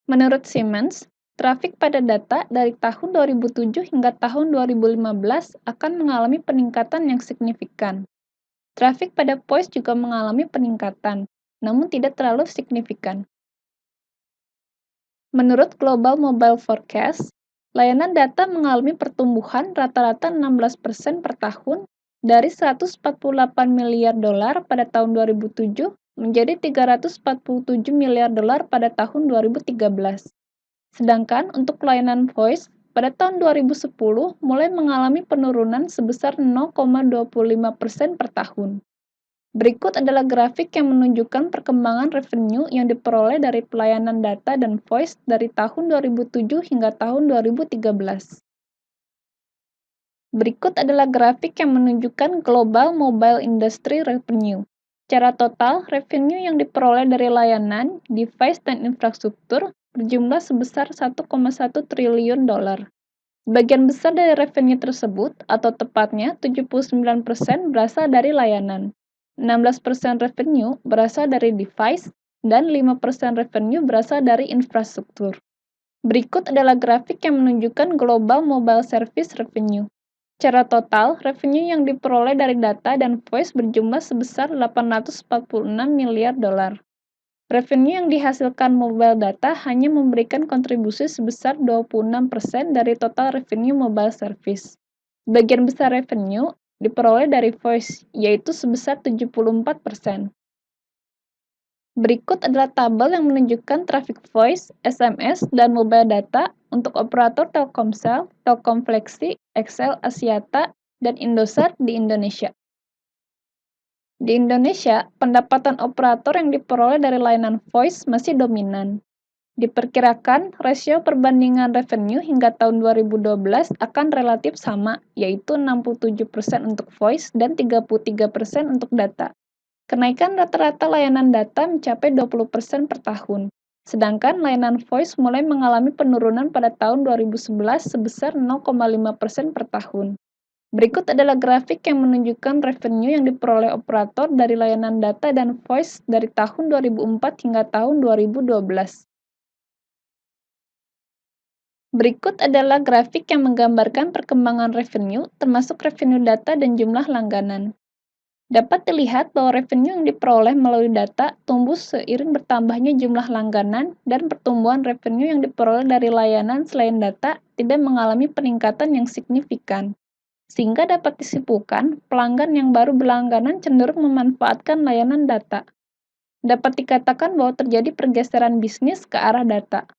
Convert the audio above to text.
Menurut Siemens, trafik pada data dari tahun 2007 hingga tahun 2015 akan mengalami peningkatan yang signifikan. Trafik pada voice juga mengalami peningkatan, namun tidak terlalu signifikan. Menurut Global Mobile Forecast, layanan data mengalami pertumbuhan rata-rata 16% per tahun dari 148 miliar dolar pada tahun 2007 menjadi 347 miliar dolar pada tahun 2013. Sedangkan untuk layanan voice, pada tahun 2010 mulai mengalami penurunan sebesar 0,25% per tahun. Berikut adalah grafik yang menunjukkan perkembangan revenue yang diperoleh dari pelayanan data dan voice dari tahun 2007 hingga tahun 2013. Berikut adalah grafik yang menunjukkan global mobile industry revenue. Secara total, revenue yang diperoleh dari layanan, device, dan infrastruktur berjumlah sebesar 1,1 triliun dolar. Sebagian besar dari revenue tersebut, atau tepatnya 79% berasal dari layanan. 16% revenue berasal dari device, dan 5% revenue berasal dari infrastruktur. Berikut adalah grafik yang menunjukkan global mobile service revenue. Secara total, revenue yang diperoleh dari data dan voice berjumlah sebesar 846 miliar dolar. Revenue yang dihasilkan mobile data hanya memberikan kontribusi sebesar 26% dari total revenue mobile service. Sebagian besar revenue diperoleh dari voice, yaitu sebesar 74%. Berikut adalah tabel yang menunjukkan trafik voice, SMS, dan mobile data untuk operator Telkomsel, Telkom Flexi, XL Axiata, dan Indosat di Indonesia. Di Indonesia, pendapatan operator yang diperoleh dari layanan voice masih dominan. Diperkirakan, rasio perbandingan revenue hingga tahun 2012 akan relatif sama, yaitu 67% untuk voice dan 33% untuk data. Kenaikan rata-rata layanan data mencapai 20% per tahun, sedangkan layanan voice mulai mengalami penurunan pada tahun 2011 sebesar 0,5% per tahun. Berikut adalah grafik yang menunjukkan revenue yang diperoleh operator dari layanan data dan voice dari tahun 2004 hingga tahun 2012. Berikut adalah grafik yang menggambarkan perkembangan revenue, termasuk revenue data dan jumlah langganan. Dapat dilihat bahwa revenue yang diperoleh melalui data tumbuh seiring bertambahnya jumlah langganan, dan pertumbuhan revenue yang diperoleh dari layanan selain data tidak mengalami peningkatan yang signifikan. Sehingga dapat disimpulkan, pelanggan yang baru berlangganan cenderung memanfaatkan layanan data. Dapat dikatakan bahwa terjadi pergeseran bisnis ke arah data.